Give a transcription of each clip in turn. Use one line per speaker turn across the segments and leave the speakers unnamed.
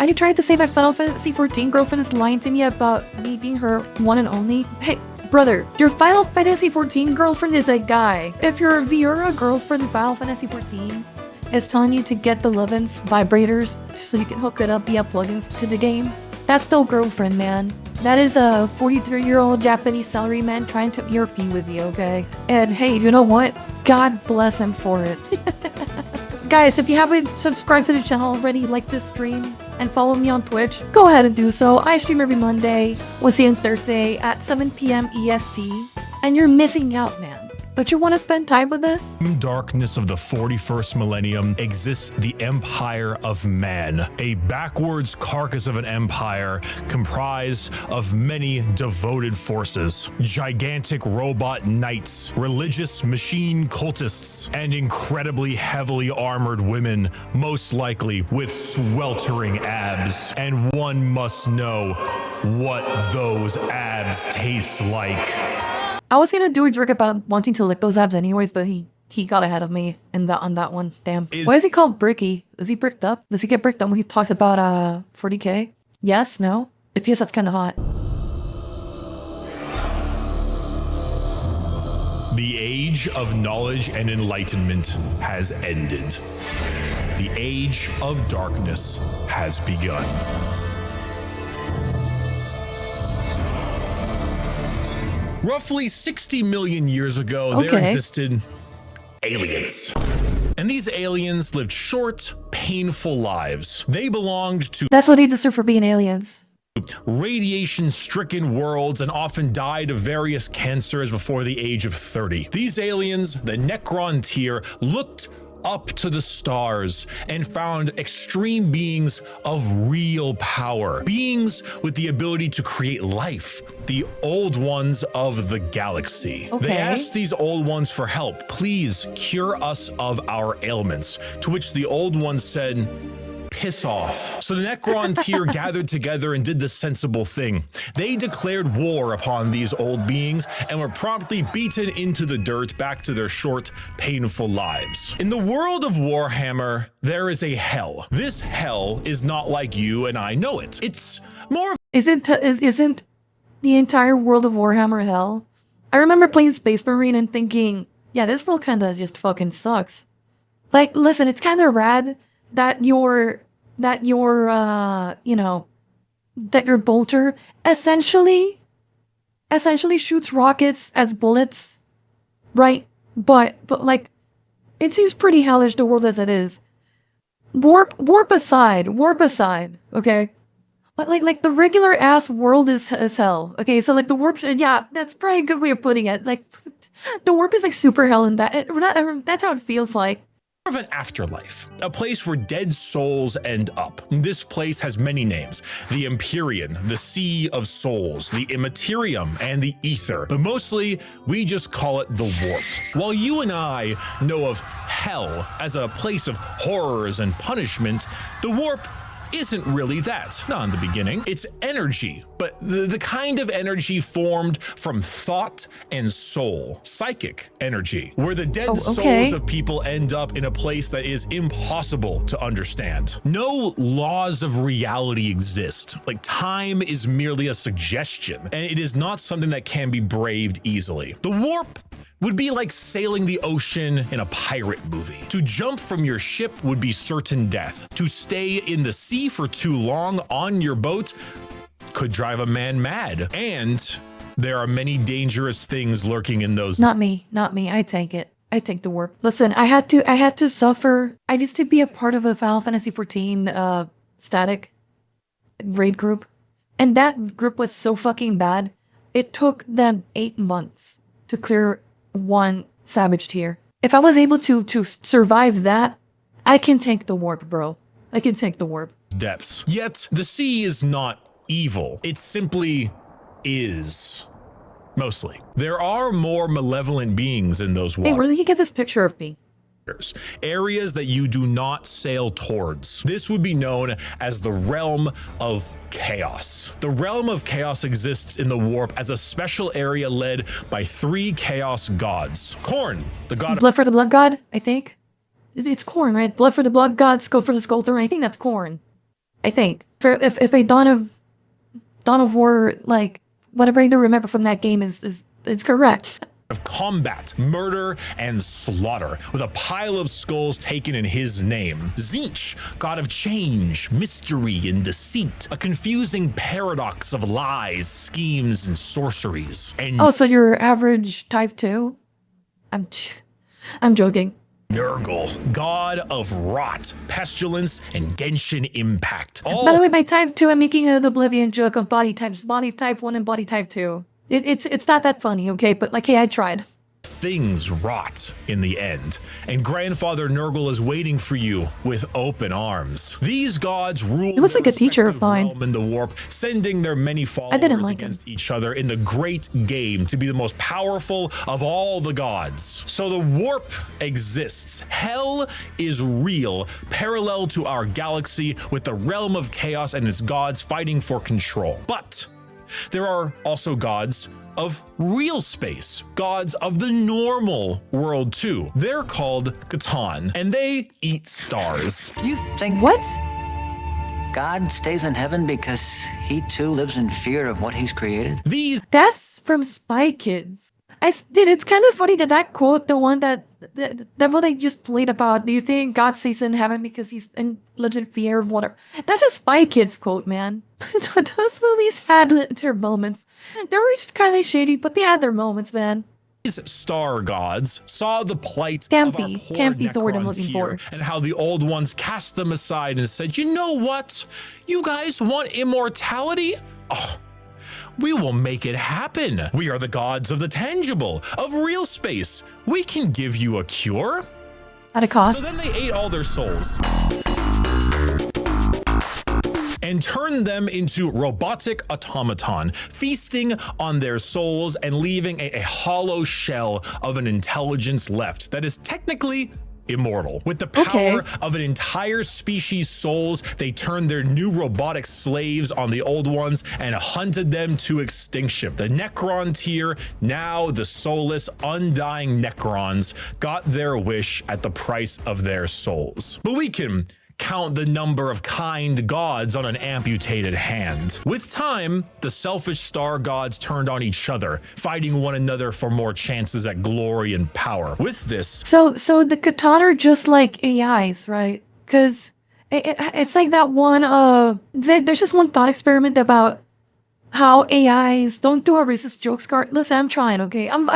And you tried to say my Final Fantasy 14 girlfriend is lying to me about me being her one and only? Hey, brother, your Final Fantasy 14 girlfriend is a guy. If you're a girlfriend in Final Fantasy 14 is telling you to get the Lovin's vibrators so you can hook it up via plugins to the game, that's no girlfriend, man. That is a 43-year-old Japanese salaryman trying to ERP with you, okay? And hey, you know what? God bless him for it. Guys, if you haven't subscribed to the channel already, like this stream, and follow me on Twitch, go ahead and do so. I stream every Monday, Wednesday, and Thursday at 7 p.m. EST, and you're missing out, man. Don't you want to spend time with us?
In the darkness of the 41st millennium exists the Empire of Man, a backwards carcass of an empire comprised of many devoted forces, gigantic robot knights, religious machine cultists, and incredibly heavily armored women, most likely with sweltering abs. And one must know what those abs taste like.
I was gonna do a joke about wanting to lick those abs anyways, but he got ahead of me on that one. Damn. Why is he called Bricky? Is he bricked up? Does he get bricked up when he talks about 40k? Yes? No? If yes, that's kind of hot.
The age of knowledge and enlightenment has ended. The age of darkness has begun. Roughly 60 million years ago, there existed aliens. And these aliens lived short, painful lives. They belonged to
That's what they deserve for being aliens.
radiation-stricken worlds and often died of various cancers before the age of 30. These aliens, the Necron tier, looked up to the stars and found extreme beings of real power, beings with the ability to create life, the old ones of the galaxy. They asked these old ones for help. Please cure us of our ailments, to which the old ones said, piss off. So the Necron tier gathered together and did the sensible thing. They declared war upon these old beings and were promptly beaten into the dirt back to their short, painful lives. In the world of Warhammer, there is a hell. This hell is not like you and I know it. It's more of
Isn't the entire world of Warhammer hell? I remember playing Space Marine and thinking, yeah, this world kinda just fucking sucks. Like, listen, it's kinda rad that your bolter essentially shoots rockets as bullets, right? But like, it seems pretty hellish, the world as it is. Warp aside, okay? But like the regular ass world is hell. Okay, so like the warp, yeah, that's probably a good way of putting it. Like, the warp is like super hell, and that's how it feels like.
of an afterlife, a place where dead souls end up. This place has many names: the Empyrean, the Sea of Souls, the Immaterium, and the Ether, but mostly we just call it the Warp. While you and I know of hell as a place of horrors and punishment, the Warp isn't really that. Not in the beginning. It's energy, but the kind of energy formed from thought and soul. Psychic energy, where the dead souls of people end up in a place that is impossible to understand. No laws of reality exist. Like, time is merely a suggestion, and it is not something that can be braved easily. The Warp would be like sailing the ocean in a pirate movie. To jump from your ship would be certain death. To stay in the sea for too long on your boat could drive a man mad. And there are many dangerous things lurking in those.
Not me. I take it. I take the Warp. Listen, I had to suffer. I used to be a part of a Final Fantasy 14 static raid group. And that group was so fucking bad. It took them 8 months to clear one savage tier. If I was able to survive that, I can take the Warp, bro. I can take the Warp.
Depths. Yet the sea is not evil. It simply is. Mostly. There are more malevolent beings in those waters.
Hey, where did you get this picture of me?
Areas that you do not sail towards. This would be known as the realm of chaos. The realm of chaos exists in the Warp as a special area led by 3 chaos gods. Khorne, the god of
Blood for the Blood God, I think. It's Khorne, right? Blood for the Blood God, Skull for the Sculptor. I think that's Khorne. I think. For if a Dawn of War, like whatever I do remember from that game is correct.
Of combat, murder, and slaughter, with a pile of skulls taken in his name. Tzeentch, god of change, mystery, and deceit, a confusing paradox of lies, schemes, and sorceries. And
Oh, so you're average type 2? I'm joking.
Nurgle, god of rot, pestilence, and Genshin impact.
By the
All
way, by type 2, I'm making an oblivion joke of body types, body type 1 and body type 2. It's not that funny, okay? But like, hey, I tried.
things rot in the end, and Grandfather Nurgle is waiting for you with open arms. These gods rule
It was like
their
a teacher of
respective
mine.
realm in the warp, sending their many followers
didn't like
against each other in the great game to be the most powerful of all the gods. So the warp exists. Hell is real, parallel to our galaxy, with the realm of chaos and its gods fighting for control. But there are also gods of real space, gods of the normal world too. They're called Catan, and they eat stars.
You think
What?
God stays in heaven because he too lives in fear of what he's created?
These
That's from Spy Kids. Dude, it's kind of funny that quote, the one that what I just played about. Do you think God stays in heaven because he's in legit fear of whatever? That's a Spy Kids quote, man. Those movies had their moments. They were kind of shady, but they had their moments, man.
star gods saw the plight
Campy.
of our poor
Campy is the word I'm
Necron
looking
tier,
for.
and how the old ones cast them aside and said, you know what? You guys want immortality? Oh, we will make it happen. We are the gods of the tangible, of real space. We can give you a cure.
At a cost.
So then they ate all their souls and turned them into robotic automaton, feasting on their souls and leaving a hollow shell of an intelligence left that is technically immortal. With the power of an entire species' souls, they turned their new robotic slaves on the old ones and hunted them to extinction. The Necron tier, now the soulless, undying Necrons, got their wish at the price of their souls. But we can count the number of kind gods on an amputated hand. With time, the selfish star gods turned on each other, fighting one another for more chances at glory and power. With this,
So the Catan are just like AIs, right? Because it's like that one. There's just one thought experiment about how AIs don't do a racist joke. Listen, I'm trying, okay? I'm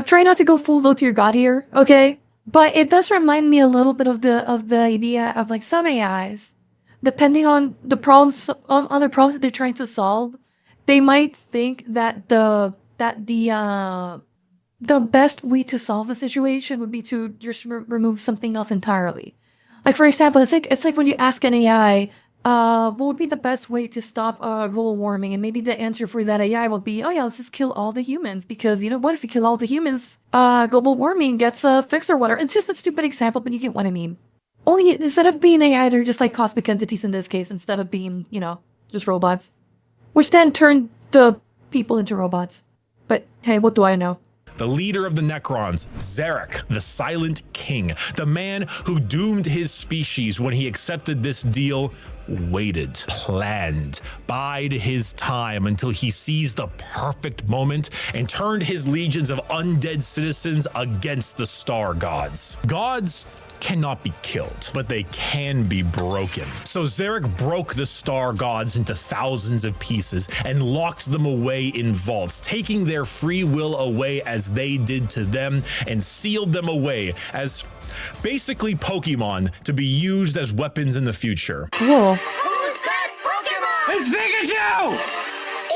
trying not to go full low tier god here, okay? But it does remind me a little bit of the idea of like some AIs, depending on the problems, on other problems that they're trying to solve, they might think that the best way to solve the situation would be to just remove something else entirely. Like, for example, it's like when you ask an AI, what would be the best way to stop global warming? And maybe the answer for that AI will be, oh yeah, let's just kill all the humans, because you know what, if you kill all the humans, global warming gets fixed or whatever. It's just a stupid example, but you get what I mean. Only instead of being AI, they're just like cosmic entities in this case, instead of being, you know, just robots. Which then turned the people into robots. But hey, what do I know?
the leader of the Necrons, Zarek, the Silent King, the man who doomed his species when he accepted this deal, waited, planned, bide his time until he seized the perfect moment and turned his legions of undead citizens against the star gods. Gods cannot be killed, but they can be broken. So Zarek broke the star gods into thousands of pieces and locked them away in vaults, taking their free will away as they did to them, and sealed them away as basically Pokemon to be used as weapons in the future.
Cool.
Who's that Pokemon?
It's Pikachu!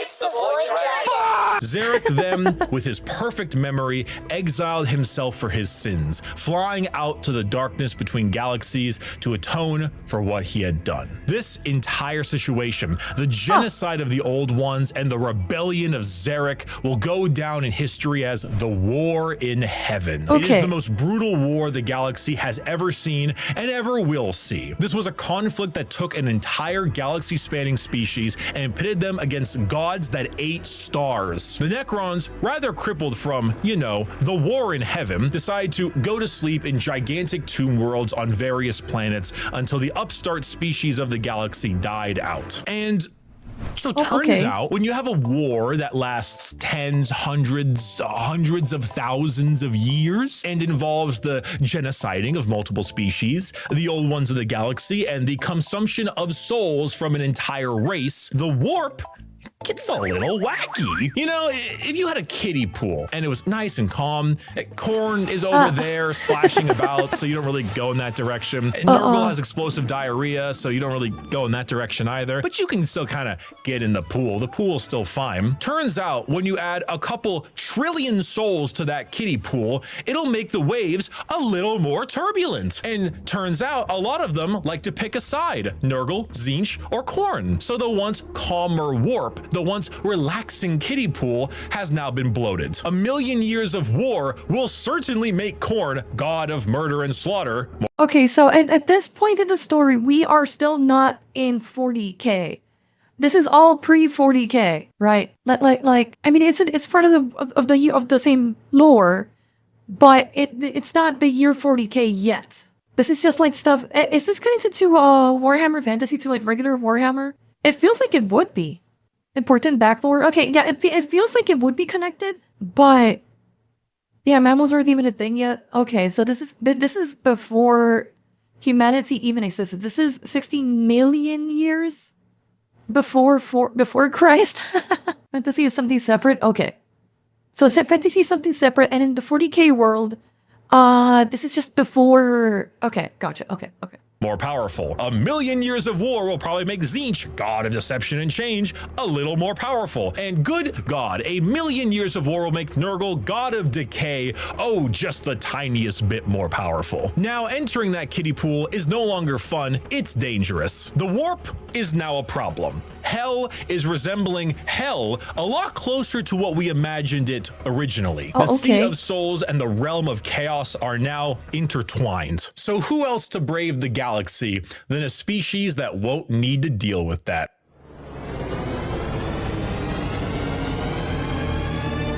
It's the Void Dragon.
Zarek then, with his perfect memory, exiled himself for his sins, flying out to the darkness between galaxies to atone for what he had done. This entire situation, the genocide of the Old Ones and the rebellion of Zarek, will go down in history as the War in Heaven. It is the most brutal war the galaxy has ever seen and ever will see. This was a conflict that took an entire galaxy-spanning species and pitted them against gods that 8 stars. The Necrons, rather crippled from, you know, the war in heaven, decide to go to sleep in gigantic tomb worlds on various planets until the upstart species of the galaxy died out. And so it turns out when you have a war that lasts tens, hundreds of thousands of years and involves the genociding of multiple species, the old ones of the galaxy, and the consumption of souls from an entire race, the warp gets a little wacky. You know, if you had a kiddie pool and it was nice and calm, Corn is over there splashing about, so you don't really go in that direction. And Nurgle has explosive diarrhea, so you don't really go in that direction either. But you can still kind of get in the pool. The pool's still fine. Turns out when you add a couple trillion souls to that kiddie pool, it'll make the waves a little more turbulent. And turns out a lot of them like to pick a side, Nurgle, Tzeentch, or Corn. So the once calmer warp, the once relaxing kiddie pool, has now been bloated. A million years of war will certainly make Corn, god of murder and slaughter.
Okay, so at this point in the story, we are still not in 40k. This is all pre-40k, right? Like I mean, it's part of the same lore, but it's not the year 40k yet. This is just like stuff. Is this connected to Warhammer Fantasy, to like regular Warhammer? It feels like it would be. Important backlore. Okay, yeah, it feels like it would be connected, but yeah, mammals aren't even a thing yet. Okay, so this is before humanity even existed. This is 60 million years before Christ. Fantasy is something separate. Okay, so fantasy is something separate, and in the 40k world, this is just before. Okay, gotcha. Okay.
More powerful. A million years of war will probably make Tzeentch, god of deception and change, a little more powerful. And good God, a million years of war will make Nurgle, god of decay, oh, just the tiniest bit more powerful. Now, entering that kiddie pool is no longer fun, it's dangerous. The warp is now a problem. Hell is resembling hell a lot closer to what we imagined it originally. The Sea of Souls and the Realm of Chaos are now intertwined. So who else to brave the galaxy than a species that won't need to deal with that?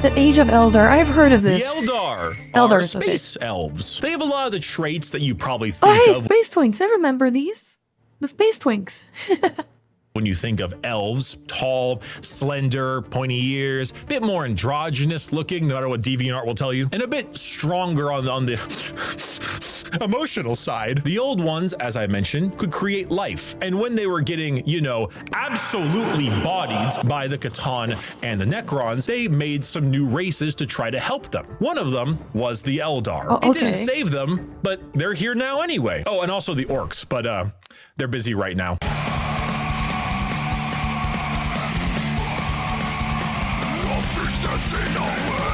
The Age of Eldar. I've heard of this.
The Eldar are space elves. They have a lot of the traits that you probably think of.
Space twinks. I remember these. The space twinks.
When you think of elves, tall, slender, pointy ears, a bit more androgynous looking, no matter what DeviantArt will tell you, and a bit stronger on the emotional side. The old ones, as I mentioned, could create life. And when they were getting, you know, absolutely bodied by the Catan and the Necrons, they made some new races to try to help them. One of them was the Eldar. It didn't save them, but they're here now anyway. Oh, and also the Orcs, but they're busy right now.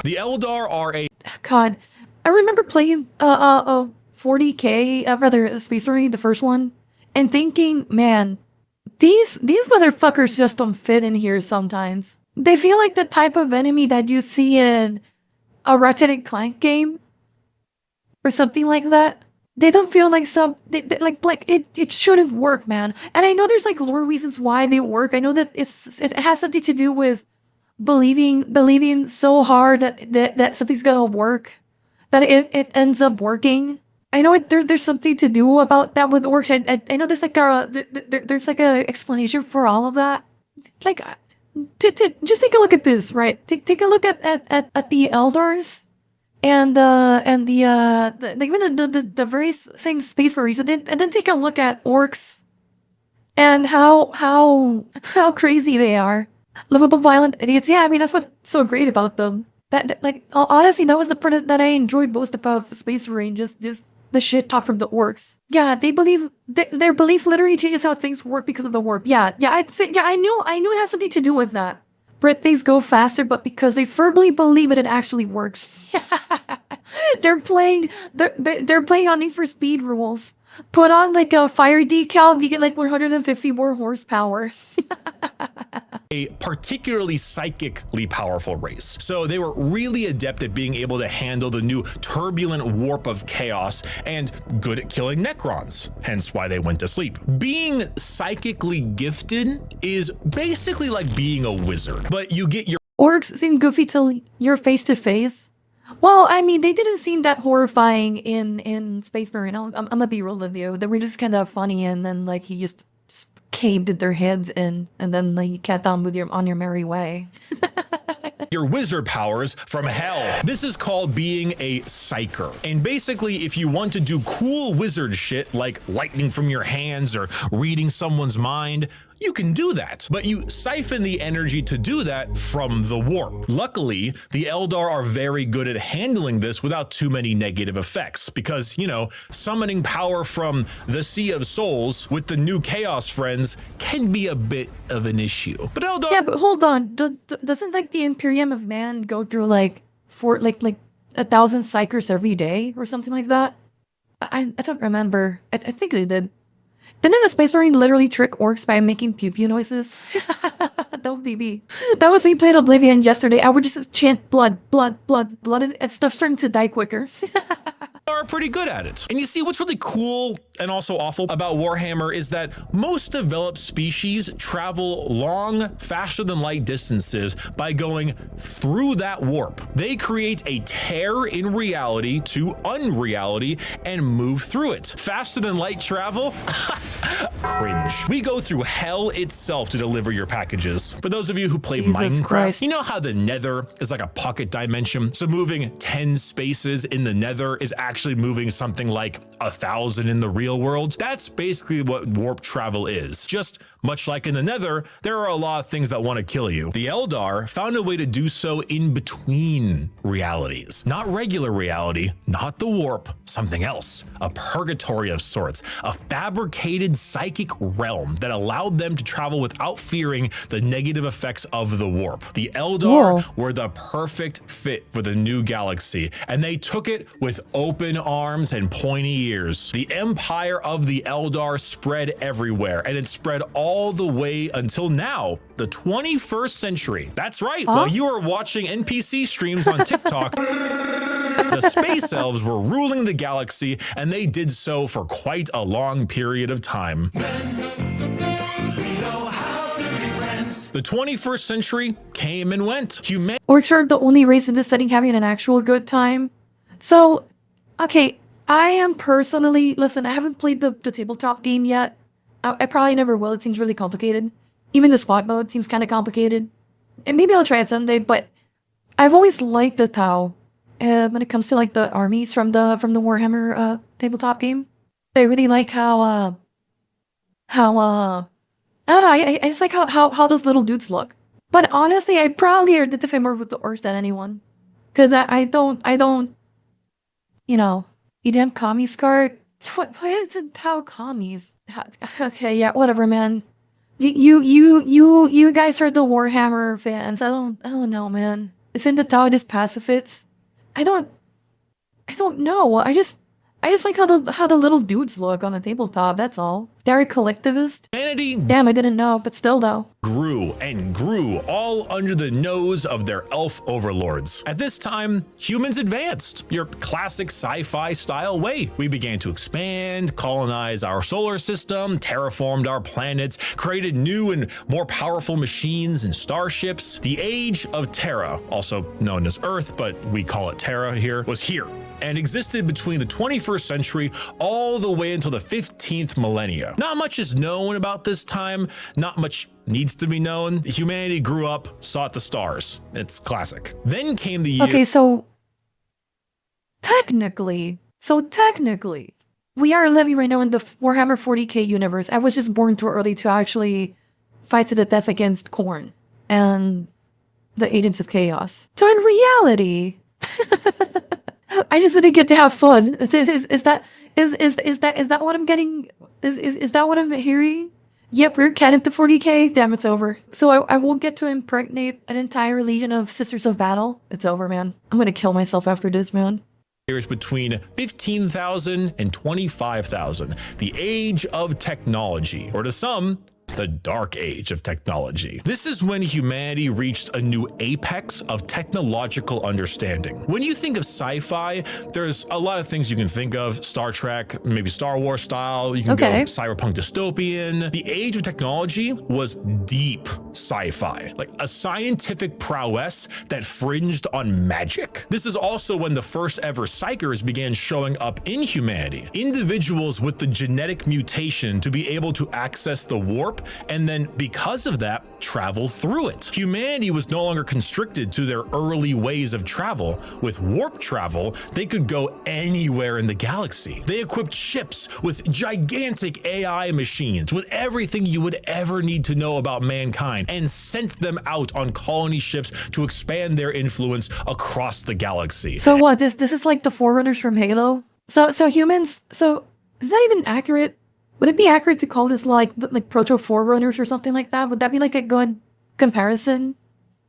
The Eldar are a...
God, I remember playing 40k, rather Space Marine, the first one, and thinking, man, these motherfuckers just don't fit in here sometimes. They feel like the type of enemy that you see in a Ratchet & Clank game, or something like that. They don't feel like it shouldn't work, man. And I know there's like lore reasons why they work. I know that it has something to do with believing so hard that something's gonna work, that it ends up working. I know there's something to do about that with orcs. I know there's like there's like a explanation for all of that. Like, just take a look at this, right? Take a look at the Eldars and even the very same Space Marines, and then take a look at orcs and how crazy they are. Livable violent idiots. Yeah, I mean, that's what's so great about them. That, like, honestly, that was the part that I enjoyed most about Space Marine, just the shit talk from the orcs. Yeah, they believe, their belief literally changes how things work because of the warp. I knew it has something to do with that. Brit, things go faster, but because they firmly believe it actually works. They're playing on Need for Speed rules. Put on like a fire decal, you get like 150 more horsepower.
a particularly psychically powerful race. So they were really adept at being able to handle the new turbulent warp of chaos and good at killing Necrons, hence why they went to sleep. Being psychically gifted is basically like being a wizard, but you get your
Orcs seem goofy till you're face to face. Well, I mean, they didn't seem that horrifying in Space Marine. I'm gonna be real with you. They were just kind of funny, and then like he just caved at their heads in, and then like you kept on with on your merry way.
your wizard powers from hell. This is called being a psyker. And basically, if you want to do cool wizard shit like lightning from your hands or reading someone's mind, you can do that, but you siphon the energy to do that from the warp. Luckily, the Eldar are very good at handling this without too many negative effects because, you know, summoning power from the Sea of Souls with the new Chaos Friends can be a bit of an issue. But Eldar—
Yeah, but hold on. Doesn't like the Imperium of Man go through like 1,000 psychers every day or something like that? I don't remember. I think they did. Didn't the Space Marine literally trick orcs by making pew-pew noises? That would be me. That was me playing Oblivion yesterday. I would just chant blood, blood, blood, blood, and stuff starting to die quicker.
are pretty good at it. And you see, what's really cool and also awful about Warhammer is that most developed species travel long, faster than light distances by going through that warp. They create a tear in reality to unreality and move through it. Faster than light travel? Cringe. We go through hell itself to deliver your packages. For those of you who play Minecraft,
Christ.
you know how the Nether is like a pocket dimension? So moving 10 spaces in the Nether is actually moving something like 1,000 in the real world. That's basically what warp travel is. Just much like in the Nether, there are a lot of things that want to kill you. The Eldar found a way to do so in between realities. Not regular reality, not the warp, something else. A purgatory of sorts, a fabricated psychic realm that allowed them to travel without fearing the negative effects of the warp. The Eldar were the perfect fit for the new galaxy, and they took it with open arms and pointy ears. The empire of the Eldar spread everywhere, and it spread all the way until now, the 21st century. That's right. While you were watching NPC streams on TikTok, the space elves were ruling the galaxy, and they did so for quite a long period of time. The 21st century came and went.
Orcs are the only race in this setting having an actual good time. So, okay, I am personally, listen, I haven't played the tabletop game yet. I probably never will. It seems really complicated. Even the squad mode seems kind of complicated. And maybe I'll try it someday, but I've always liked the Tau when it comes to like the armies from the Warhammer tabletop game. I really like how I don't know, I just like how those little dudes look. But honestly, I probably identify more with the orcs than anyone. Cause I don't, you know, you damn commie scar. What is it, Tau commies? Okay, yeah, whatever, man. You guys are the Warhammer fans. I don't know, man. Isn't the Tau just pacifists? I don't know. I just like how the little dudes look on the tabletop, that's all. They're a collectivist.
Humanity,
Damn, I didn't know, but still though.
grew and grew all under the nose of their elf overlords. At this time, humans advanced, your classic sci-fi style way. We began to expand, colonize our solar system, terraformed our planets, created new and more powerful machines and starships. The age of Terra, also known as Earth, but we call it Terra here, was here and existed between the 21st century all the way until the 15th millennia. Not much is known about this time, not much needs to be known. Humanity grew up, sought the stars. It's classic. Then came the year—
Okay, so technically, we are living right now in the Warhammer 40k universe. I was just born too early to actually fight to the death against Khorne and the Agents of Chaos. So in reality, I just didn't get to have fun. Is that what I'm getting? Is that what I'm hearing? Yep, we're canon to 40k. Damn, it's over. So I won't get to impregnate an entire legion of Sisters of Battle. It's over, man. I'm gonna kill myself after this, man.
Years between 15,000 and 25,000, the age of technology, or to some, the dark age of technology. This is when humanity reached a new apex of technological understanding. When you think of sci-fi, there's a lot of things you can think of. Star Trek, maybe Star Wars style. You can go cyberpunk dystopian. The age of technology was deep sci-fi, like a scientific prowess that fringed on magic. This is also when the first ever psychers began showing up in humanity. Individuals with the genetic mutation to be able to access the warp, and then because of that, travel through it. Humanity was no longer constricted to their early ways of travel. With warp travel, they could go anywhere in the galaxy. They equipped ships with gigantic AI machines, with everything you would ever need to know about mankind, and sent them out on colony ships to expand their influence across the galaxy.
So what? This is like the Forerunners from Halo? So humans, so is that even accurate? Would it be accurate to call this like proto Forerunners or something like that? Would that be like a good comparison?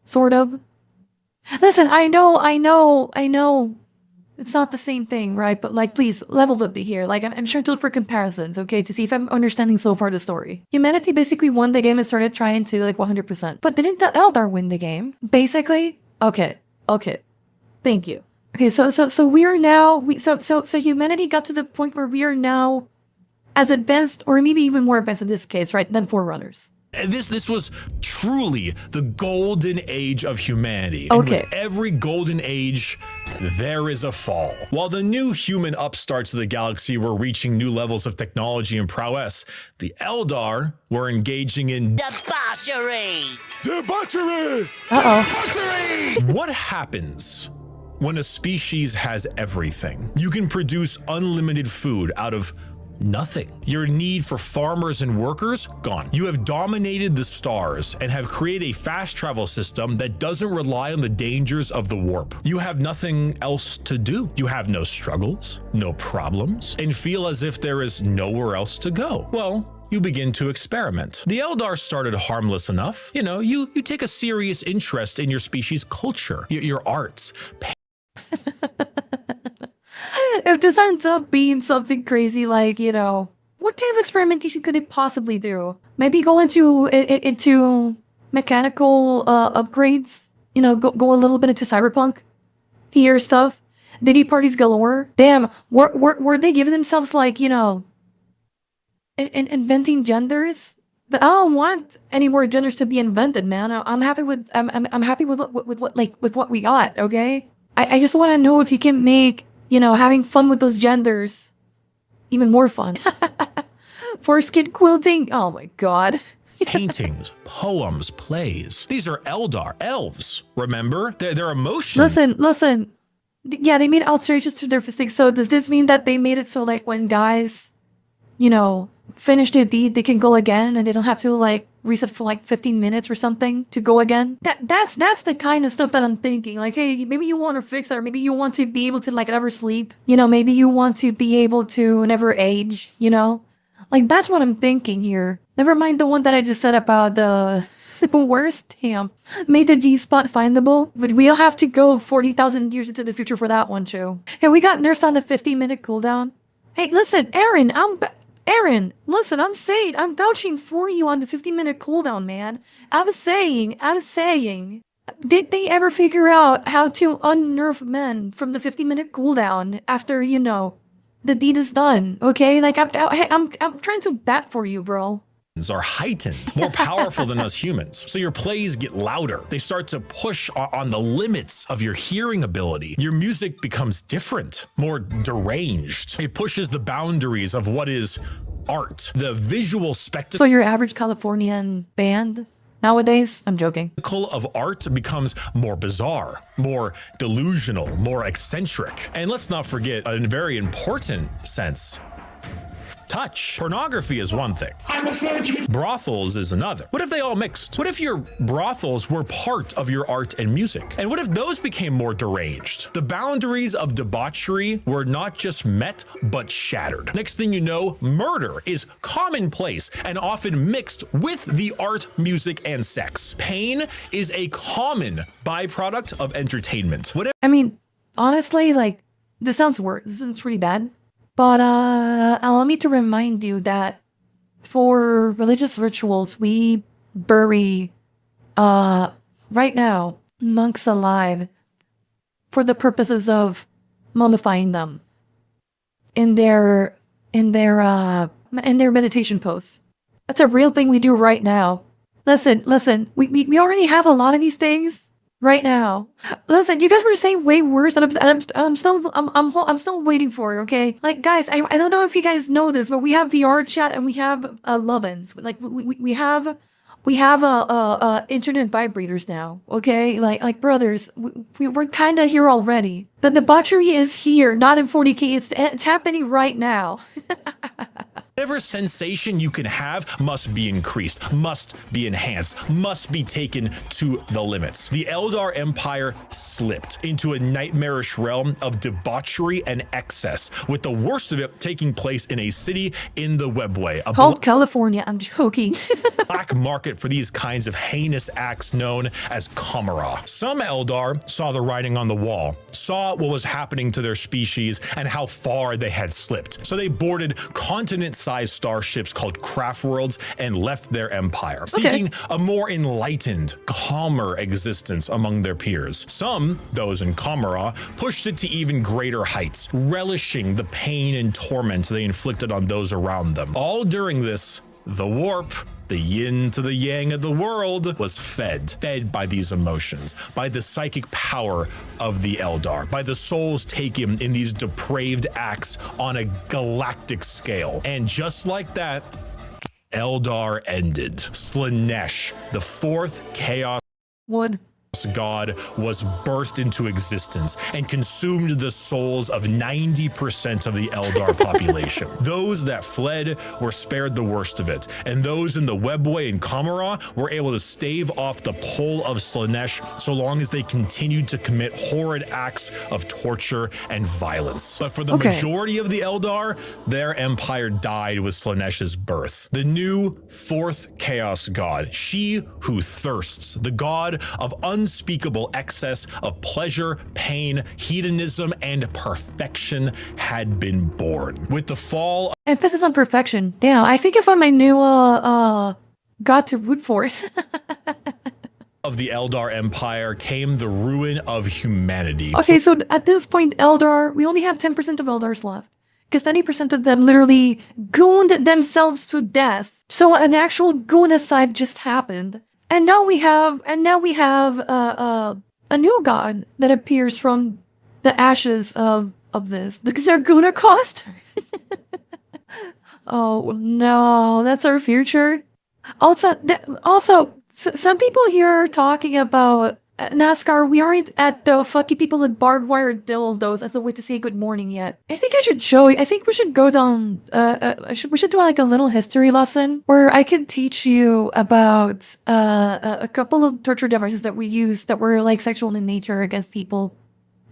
Sort of. Listen, I know. It's not the same thing, right? But like, please, level with me here. Like, I'm sure to look for comparisons, okay? To see if I'm understanding so far the story. Humanity basically won the game and started trying to like 100%. But didn't the Eldar win the game? Basically? Okay. Thank you. Okay, so we are now, so humanity got to the point where we are now as advanced, or maybe even more advanced in this case, right, than Forerunners.
This was truly the golden age of humanity.
Okay.
And with every golden age, there is a fall. While the new human upstarts of the galaxy were reaching new levels of technology and prowess, the Eldar were engaging in
Debauchery!
debauchery!
Uh-oh.
What happens when a species has everything? You can produce unlimited food out of nothing. Your need for farmers and workers, gone. You have dominated the stars and have created a fast travel system that doesn't rely on the dangers of the warp. You have nothing else to do. You have no struggles, no problems, and feel as if there is nowhere else to go. Well, you begin to experiment. The Eldar started harmless enough. You know, you take a serious interest in your species' culture, your arts.
If this ends up being something crazy like, you know, what kind of experimentation could it possibly do? Maybe go into mechanical upgrades, you know, go a little bit into cyberpunk, tier stuff, Diddy parties galore. Damn, were they giving themselves like, you know, inventing genders? But I don't want any more genders to be invented, man. I'm happy with I'm happy with what we got. Okay, I just want to know if you can make, you know, having fun with those genders even more fun. Foreskin quilting. Oh my god.
Paintings, poems, plays. These are Eldar, elves. Remember? They're emotions.
Listen. Yeah, they made alterations to their physique. So does this mean that they made it so like when guys, you know, finish their deed, they can go again and they don't have to like reset for like 15 minutes or something to go again? That's the kind of stuff that I'm thinking. Like, hey, maybe you want to fix that, or maybe you want to be able to like never sleep. You know, maybe you want to be able to never age, you know? Like, that's what I'm thinking here. Never mind the one that I just said about the worst stamp. Made the G-spot findable, but we'll have to go 40,000 years into the future for that one too. Hey, we got nerfs on the 50-minute cooldown. Hey, listen, Aaron, listen, I'm saying, I'm vouching for you on the 50-minute cooldown, man. I'm saying, did they ever figure out how to unnerf men from the 50-minute cooldown after, you know, the deed is done, okay? Like, I'm trying to bat for you, bro.
Are heightened, more powerful than us humans. So your plays get louder. They start to push on the limits of your hearing ability. Your music becomes different, more deranged. It pushes the boundaries of what is art, the visual spectacle.
So your average Californian band nowadays? I'm joking.
Of art becomes more bizarre, more delusional, more eccentric. And let's not forget a very important sense. Touch. Pornography is one thing. Brothels is another. What if they all mixed? What if your brothels were part of your art and music? And what if those became more deranged? The boundaries of debauchery were not just met, but shattered. Next thing you know, murder is commonplace and often mixed with the art, music, and sex. Pain is a common byproduct of entertainment.
I mean, honestly, like, this sounds pretty bad. But allow me to remind you that for religious rituals, we bury, right now, monks alive for the purposes of mummifying them in their meditation posts. That's a real thing we do right now. Listen, we already have a lot of these things right now. Listen, you guys were saying way worse, and I'm still waiting for it. Okay, like guys, I don't know if you guys know this, but we have VR chat and we have love-ins. Like we have internet vibrators now. Okay, like brothers, we're kind of here already. The debauchery is here, not in 40k. It's happening right now.
Whatever sensation you can have must be increased, must be enhanced, must be taken to the limits. The Eldar Empire slipped into a nightmarish realm of debauchery and excess, with the worst of it taking place in a city in the Webway.
Called California, I'm joking.
Black market for these kinds of heinous acts known as Kamara. Some Eldar saw the writing on the wall, saw what was happening to their species and how far they had slipped. So they boarded continent-sized starships called craft worlds and left their empire, seeking a more enlightened, calmer existence among their peers. Some, those in Kamara, pushed it to even greater heights, relishing the pain and torment they inflicted on those around them. All during this, the warp, the yin to the yang of the world, was fed by these emotions, by the psychic power of the Eldar, by the souls taken in these depraved acts on a galactic scale. And just like that, Eldar ended. Slaanesh, the fourth chaos god, was birthed into existence and consumed the souls of 90% of the Eldar population. Those that fled were spared the worst of it, and those in the Webway and Kamara were able to stave off the pull of Slaanesh so long as they continued to commit horrid acts of torture and violence. But for the majority of the Eldar, their empire died with Slaanesh's birth. The new fourth chaos god, she who thirsts, the god of unspeakable excess of pleasure, pain, hedonism, and perfection, had been born. With the fall,
emphasis on perfection. Damn, I think I found my new god to root for.
of the Eldar Empire came the ruin of humanity.
Okay, so at this point, Eldar, we only have 10% of Eldars left, because 90% of them literally gooned themselves to death. So an actual goonocide just happened. And now we have a new god that appears from the ashes of this. The Zarguna cost? Oh no, that's our future. Also, some people here are talking about NASCAR. We aren't at the fucking people with barbed wire dildos as a way to say good morning yet. I think we should go down. We should do like a little history lesson where I can teach you about a couple of torture devices that we used that were like sexual in nature against people,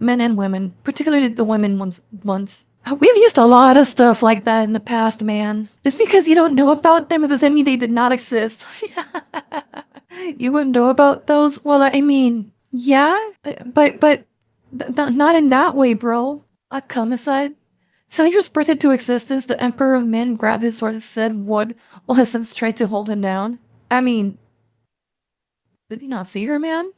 men and women, particularly the women ones. We've used a lot of stuff like that in the past, man. Just because you don't know about them doesn't mean they did not exist. You wouldn't know about those? Well, I mean, yeah, but not in that way, bro. A homicide. So he just birthed into existence. The Emperor of Men grabbed his sword and said would, while his sons tried to hold him down. I mean, did he not see her, man?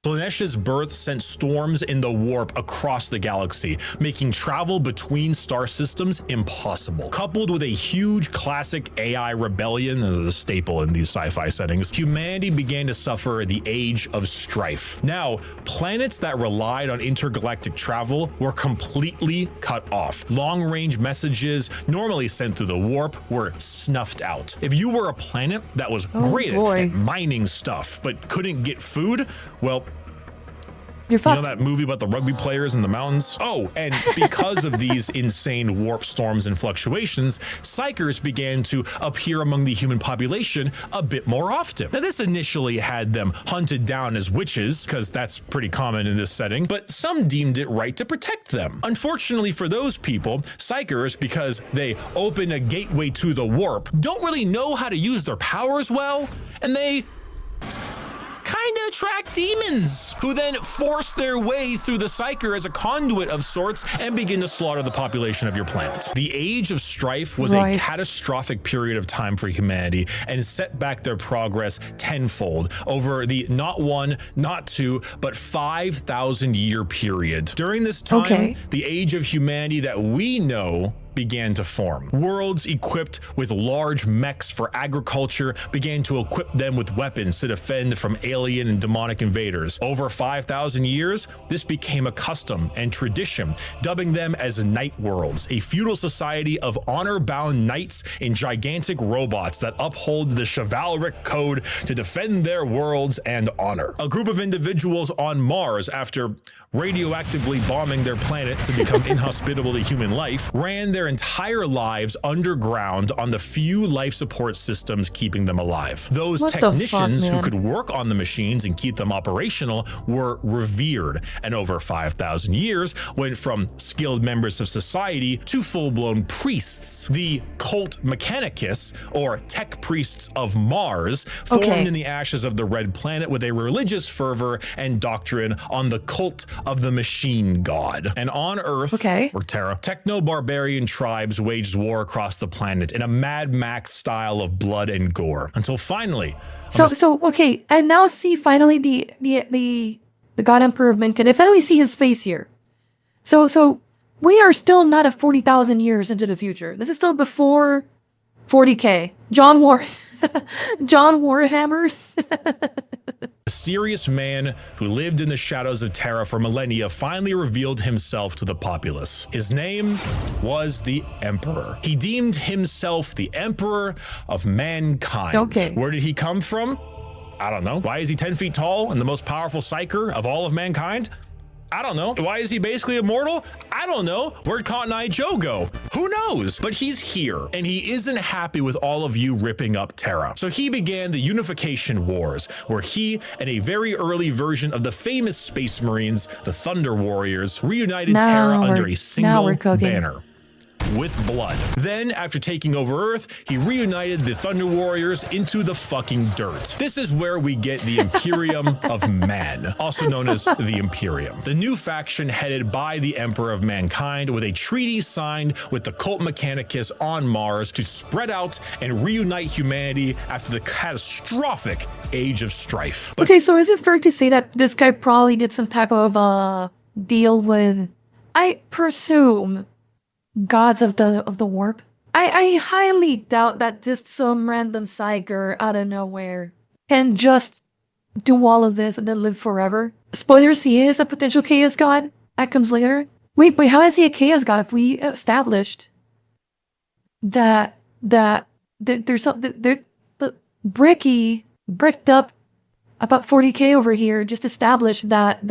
Slaanesh's birth sent storms in the warp across the galaxy, making travel between star systems impossible. Coupled with a huge classic AI rebellion, as a staple in these sci-fi settings, humanity began to suffer the age of strife. Now, planets that relied on intergalactic travel were completely cut off. Long-range messages normally sent through the warp were snuffed out. If you were a planet that was great at mining stuff but couldn't get food, well,
you're fucked.
You know that movie about the rugby players in the mountains? Oh, and because of these insane warp storms and fluctuations, psychers began to appear among the human population a bit more often. Now, this initially had them hunted down as witches, because that's pretty common in this setting, but some deemed it right to protect them. Unfortunately for those people, psychers, because they open a gateway to the warp, don't really know how to use their powers well, and they kinda attract demons, who then force their way through the Psyker as a conduit of sorts and begin to slaughter the population of your planet. The Age of Strife was a catastrophic period of time for humanity and set back their progress tenfold over the not one, not two, but 5,000 year period. During this time, the age of humanity that we know began to form. Worlds equipped with large mechs for agriculture began to equip them with weapons to defend from alien and demonic invaders. Over 5,000 years, this became a custom and tradition, dubbing them as Night Worlds, a feudal society of honor-bound knights in gigantic robots that uphold the chivalric code to defend their worlds and honor. A group of individuals on Mars, after radioactively bombing their planet to become inhospitable to human life, ran their entire lives underground on the few life support systems keeping them alive. Those technicians who could work on the machines and keep them operational were revered, and over 5,000 years went from skilled members of society to full-blown priests. The cult Mechanicus, or tech priests of Mars, formed in the ashes of the Red Planet with a religious fervor and doctrine on the cult of the machine god. And on Earth, or Terra, techno-barbarian tribes waged war across the planet in a Mad Max style of blood and gore, until finally... and now see finally the God Emperor of Minkin. If finally see his face here. So we are still not at 40,000 years into the future. This is still before 40k. John Warhammer. A serious man who lived in the shadows of Terra for millennia finally revealed himself to the populace. His name was the Emperor. He deemed himself the Emperor of mankind. Where did he come from? I don't know. Why is he 10 feet tall and the most powerful psyker of all of mankind? I don't know. Why is he basically immortal? I don't know. Where'd Cotton Eye Joe go? Who knows? But he's here, and he isn't happy with all of you ripping up Terra. So he began the Unification Wars, where he and a very early version of the famous Space Marines, the Thunder Warriors, reunited Terra under a single banner. With blood. Then, after taking over Earth, he reunited the Thunder Warriors into the fucking dirt. This is where we get the Imperium of Man, also known as the Imperium. The new faction headed by the Emperor of Mankind, with a treaty signed with the cult Mechanicus on Mars to spread out and reunite humanity after the catastrophic Age of Strife. But
so is it fair to say that this guy probably did some type of deal with, I presume, gods of the warp? I highly doubt that just some random psyker out of nowhere can just do all of this and then live forever. Spoilers, he is a potential chaos god. That comes later. Wait, how is he a chaos god if we established that there's something, the Bricky bricked up about 40k over here, just established that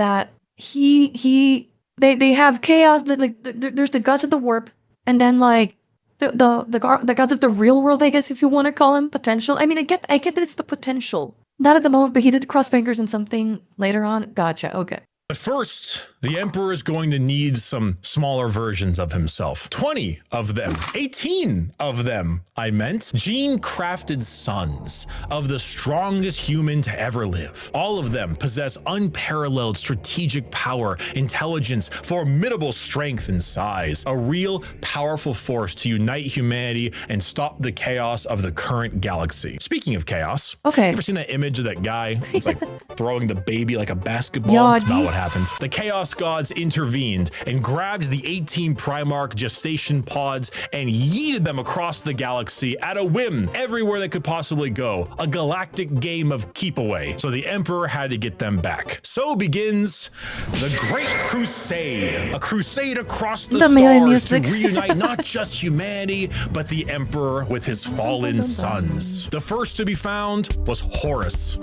they have chaos, like there's the gods of the warp, and then like the gods of the real world, I guess, if you want to call them potential. I mean, I get that it's the potential. Not at the moment, but he did cross fingers and something later on. Gotcha. Okay.
But first, the Emperor is going to need some smaller versions of himself. 20 of them, 18 of them, I meant, gene-crafted sons of the strongest human to ever live. All of them possess unparalleled strategic power, intelligence, formidable strength and size, a real powerful force to unite humanity and stop the chaos of the current galaxy. Speaking of chaos, you ever seen that image of that guy? It's like throwing the baby like a basketball. That's not what happened. The Chaos Gods intervened and grabbed the 18 Primarch gestation pods and yeeted them across the galaxy at a whim, everywhere they could possibly go. A galactic game of keep away. So the Emperor had to get them back. So begins the Great Crusade, a crusade across the stars to reunite not just humanity, but the Emperor with his fallen sons. The first to be found was Horus.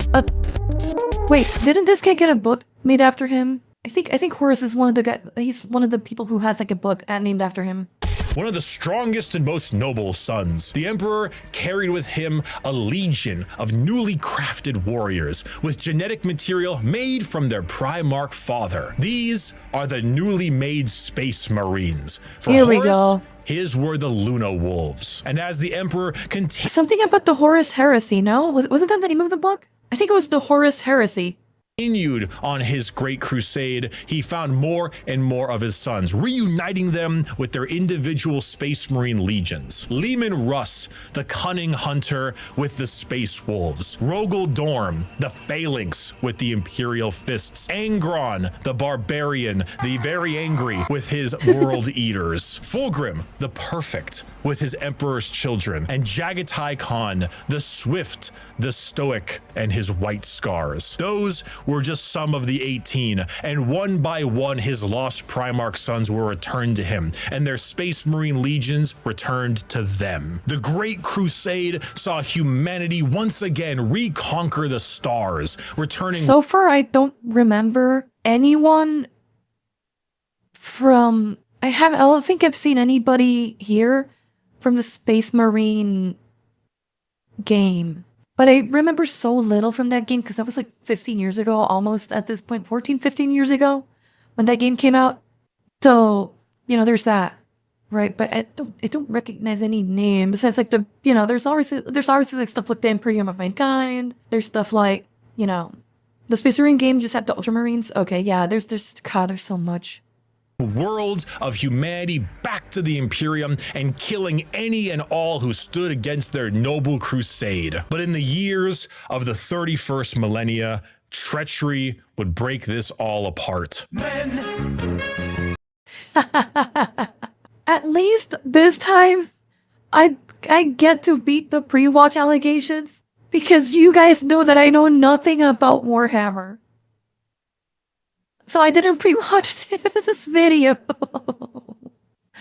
Wait, didn't this guy get a book made after him? I think Horus is one of the guys. He's one of the people who has like a book named after him.
One of the strongest and most noble sons. The Emperor carried with him a legion of newly crafted warriors with genetic material made from their Primarch father. These are the newly made Space Marines. For
Here
Horus,
we go.
his were the Luna Wolves. And as the Emperor continued...
Something about the Horus Heresy, no? Wasn't that the name of the book? I think it was the Horus Heresy.
Continued on his great crusade, he found more and more of his sons, reuniting them with their individual Space Marine legions. Leman Russ, the cunning hunter with the Space Wolves. Rogel Dorm, the Phalanx with the Imperial Fists. Angron, the Barbarian, the very angry with his World Eaters. Fulgrim, the Perfect with his Emperor's Children. And Jagatai Khan, the Swift, the Stoic, and his White Scars. Those were just some of the 18, and one by one his lost Primarch sons were returned to him, and their Space Marine legions returned to them. The Great Crusade saw humanity once again reconquer the stars, returning—
So far, I don't remember anyone from... I don't think I've seen anybody here from the Space Marine game. But I remember so little from that game because that was like 15 years ago, almost at this point, 14, 15 years ago when that game came out. So, you know, there's that, right? But I don't recognize any names besides like the, you know, there's obviously like stuff like the Imperium of Mankind. There's stuff like, you know, the Space Marine game just had the Ultramarines. Okay, yeah, there's so much.
Worlds of humanity back to the Imperium and killing any and all who stood against their noble crusade. But in the years of the 31st millennia, treachery would break this all apart.
At least this time, I get to beat the pre-watch allegations because you guys know that I know nothing about Warhammer. So I didn't pre-watch this video.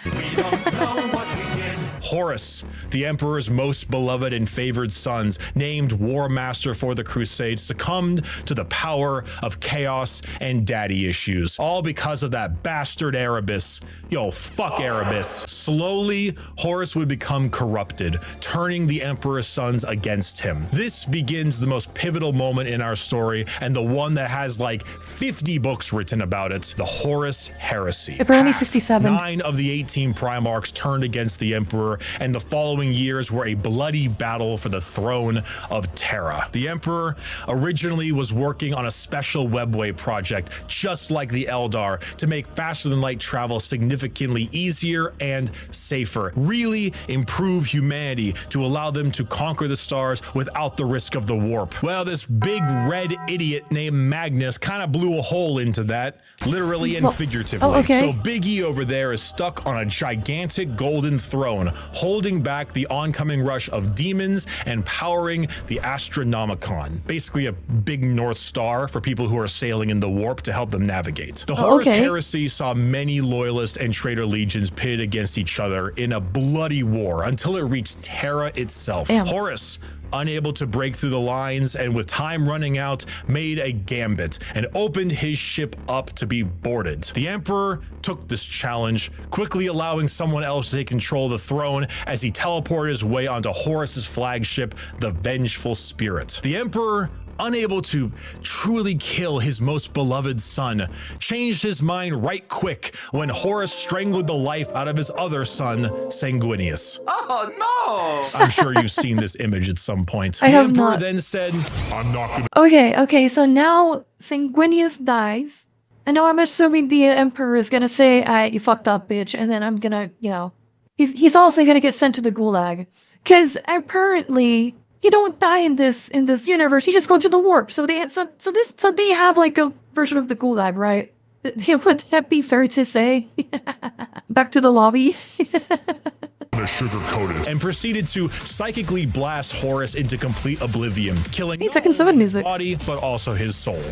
We don't know what we did. Horus, the Emperor's most beloved and favored sons, named War Master for the Crusade, succumbed to the power of chaos and daddy issues. All because of that bastard Erebus. Yo, fuck Erebus. Slowly, Horus would become corrupted, turning the Emperor's sons against him. This begins the most pivotal moment in our story, and the one that has like 50 books written about it, the Horus Heresy.
Apparently 67.
9 of the 18 Primarchs turned against the Emperor, and the following years were a bloody battle for the throne of Terra. The Emperor originally was working on a special webway project, just like the Eldar, to make faster-than-light travel significantly easier and safer, really improve humanity to allow them to conquer the stars without the risk of the warp. Well, this big red idiot named Magnus kind of blew a hole into that, literally and figuratively.
Oh, okay.
So Big E over there is stuck on a gigantic golden throne, holding back the oncoming rush of demons and powering the Astronomicon, basically a big North Star for people who are sailing in the warp to help them navigate. The Horus Heresy saw many loyalist and traitor legions pitted against each other in a bloody war until it reached Terra itself.
Damn.
Horus, unable to break through the lines and with time running out, made a gambit and opened his ship up to be boarded. The Emperor took this challenge, quickly allowing someone else to take control of the throne as he teleported his way onto Horus's flagship, the Vengeful Spirit. The Emperor, unable to truly kill his most beloved son, changed his mind right quick when Horus strangled the life out of his other son, Sanguinius.
Oh no!
I'm sure you've seen this image at some point.
I
The
have
Emperor
not.
then said, "I'm not gonna."
Okay, so now Sanguinius dies, and now I'm assuming the Emperor is gonna say, you fucked up, bitch, and then I'm gonna, you know, he's also gonna get sent to the gulag. Cause apparently, you don't die in this universe, you just go to the warp. So they have like a version of the gulag, right? Would that be fair to say? Back to the lobby.
And proceeded to psychically blast Horus into complete oblivion, killing
Hey, Tekken 7 music.
his body, but also his soul.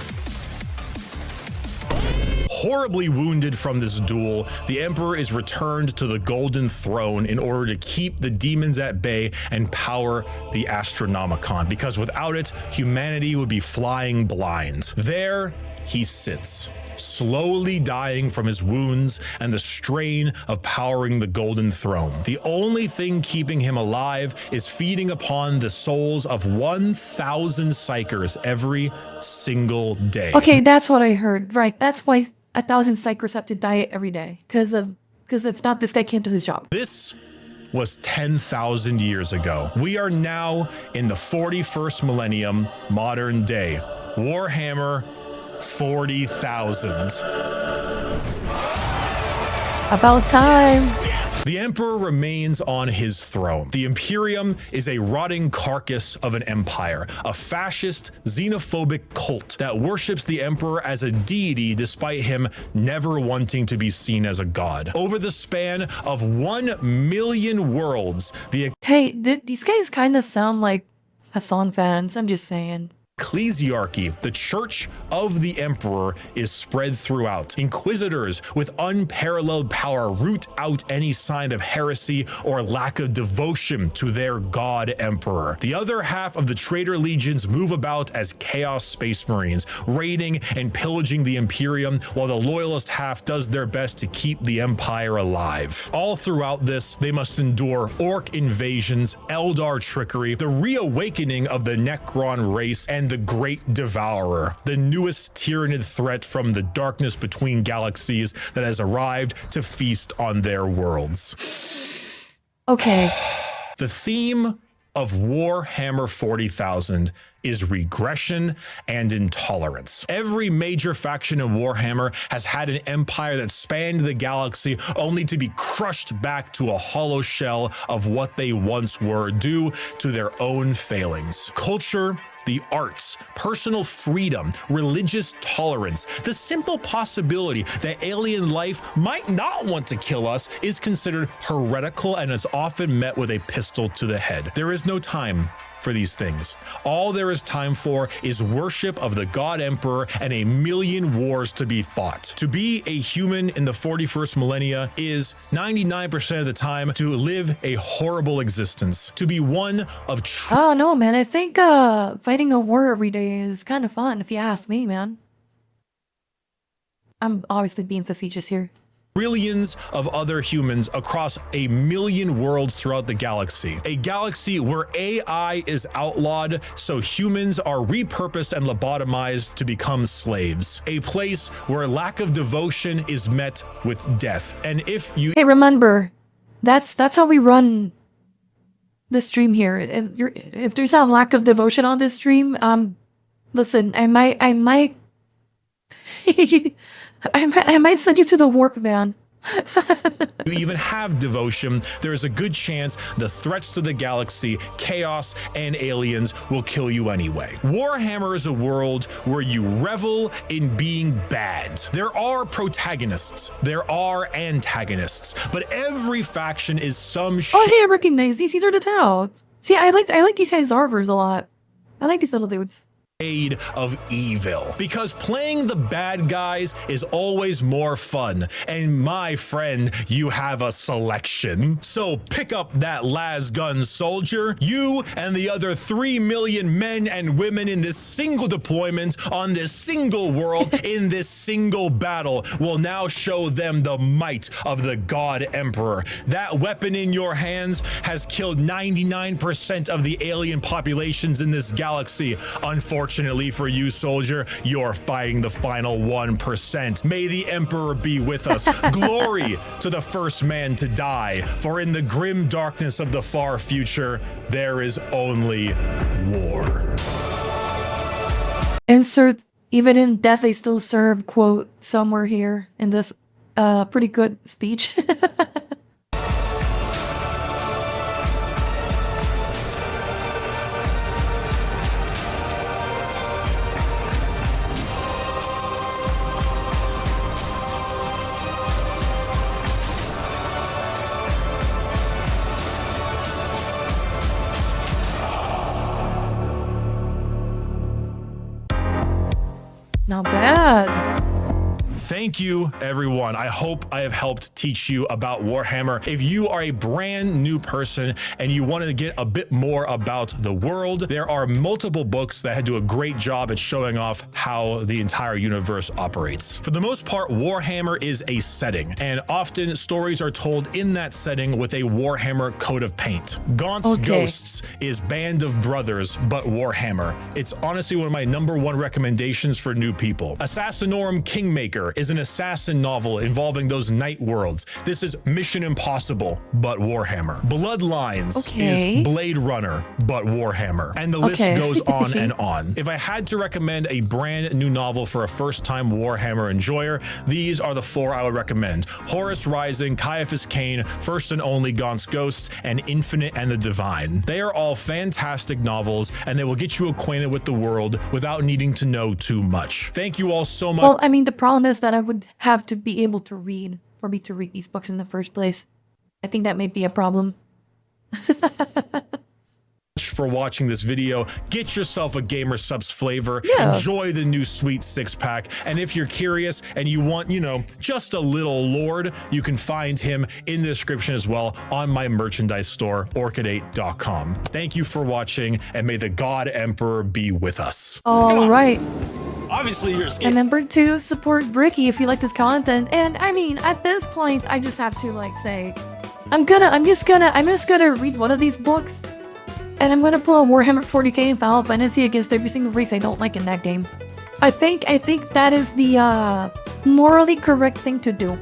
Horribly wounded from this duel, the Emperor is returned to the Golden Throne in order to keep the demons at bay and power the Astronomicon, because without it, humanity would be flying blind. There he sits, slowly dying from his wounds and the strain of powering the Golden Throne. The only thing keeping him alive is feeding upon the souls of 1,000 psychers every single day.
Okay, that's what I heard. Right, that's why 1,000 psychers have to die every day. Because if not, this guy can't do his job.
This was 10,000 years ago. We are now in the 41st millennium, modern day. Warhammer 40,000.
About time.
The Emperor remains on his throne. The Imperium is a rotting carcass of an empire, a fascist, xenophobic cult that worships the Emperor as a deity despite him never wanting to be seen as a god. Over the span of 1 million worlds, the
Hey, these guys kind of sound like Hassan fans, I'm just saying.
ecclesiarchy, the church of the emperor, is spread throughout. Inquisitors with unparalleled power root out any sign of heresy or lack of devotion to their god emperor. The other half of the traitor legions move about as chaos space marines, raiding and pillaging the Imperium, while the loyalist half does their best to keep the empire alive. All throughout this, they must endure orc invasions, Eldar trickery, the reawakening of the Necron race, and the Great Devourer, the newest tyrannid threat from the darkness between galaxies that has arrived to feast on their worlds.
Okay.
The theme of Warhammer 40,000 is regression and intolerance. Every major faction in Warhammer has had an empire that spanned the galaxy only to be crushed back to a hollow shell of what they once were due to their own failings. Culture, the arts, personal freedom, religious tolerance, the simple possibility that alien life might not want to kill us is considered heretical and is often met with a pistol to the head. There is no time for these things. All there is time for is worship of the God Emperor and a million wars to be fought. To be a human in the 41st millennia is 99% of the time to live a horrible existence. To be one of
Oh no, man. I think fighting a war every day is kind of fun, if you ask me, man. I'm obviously being facetious here.
trillions of other humans across a million worlds throughout the galaxy. A galaxy where AI is outlawed, so humans are repurposed and lobotomized to become slaves. A place where lack of devotion is met with death. And if you
Hey, remember, that's how we run the stream here. If there's a lack of devotion on this stream, listen, I might I might send you to the warp, man.
you even have devotion, there is a good chance the threats to the galaxy, chaos, and aliens will kill you anyway. Warhammer is a world where you revel in being bad. There are protagonists, there are antagonists, but every faction is some
Oh, hey, I recognize these. These are the touts. See, I like these guys' arbors a lot. I like these little dudes.
Shade of evil, because playing the bad guys is always more fun, and my friend, you have a selection. So pick up that las gun, soldier. You and the other 3 million men and women in this single deployment on this single world in this single battle will now show them the might of the God Emperor. That weapon in your hands has killed 99% of the alien populations in this galaxy. Unfortunately for you, soldier, you're fighting the final 1%. May the Emperor be with us. Glory to the first man to die, for in the grim darkness of the far future, there is only war.
Insert, even in death they still serve, quote, somewhere here in this pretty good speech. Not bad.
Thank you, everyone. I hope I have helped teach you about Warhammer. If you are a brand new person and you want to get a bit more about the world, there are multiple books that do a great job at showing off how the entire universe operates. For the most part, Warhammer is a setting, and often stories are told in that setting with a Warhammer coat of paint. Gaunt's Ghosts is Band of Brothers, but Warhammer. It's honestly one of my #1 recommendations for new people. Assassinorum Kingmaker Warrior is an assassin novel involving those night worlds. This is Mission Impossible, but Warhammer. Bloodlines is Blade Runner, but Warhammer. And the list goes on and on. If I had to recommend a brand new novel for a first-time Warhammer enjoyer, these are the 4 I would recommend. Horus Rising, Caiaphas Cain, First and Only Gaunt's Ghosts, and Infinite and the Divine. They are all fantastic novels, and they will get you acquainted with the world without needing to know too much. Thank you all so much.
Well, I mean, the problem is that I would have to be able to read for me to read these books in the first place. I think that may be a problem.
For watching this video. Get yourself a Gamer Subs flavor. Enjoy the new sweet 6-pack. And if you're curious and you want, you know, just a little lord, you can find him in the description as well on my merchandise store, orchid8.com. Thank you for watching, and may the God Emperor be with us.
All right.
Obviously, you're scared.
Remember to support Bricky if you like this content. And I mean, at this point, I just have to like say, I'm just gonna read one of these books. And I'm gonna pull a Warhammer 40k and Final Fantasy against every single race I don't like in that game. I think that is the morally correct thing to do.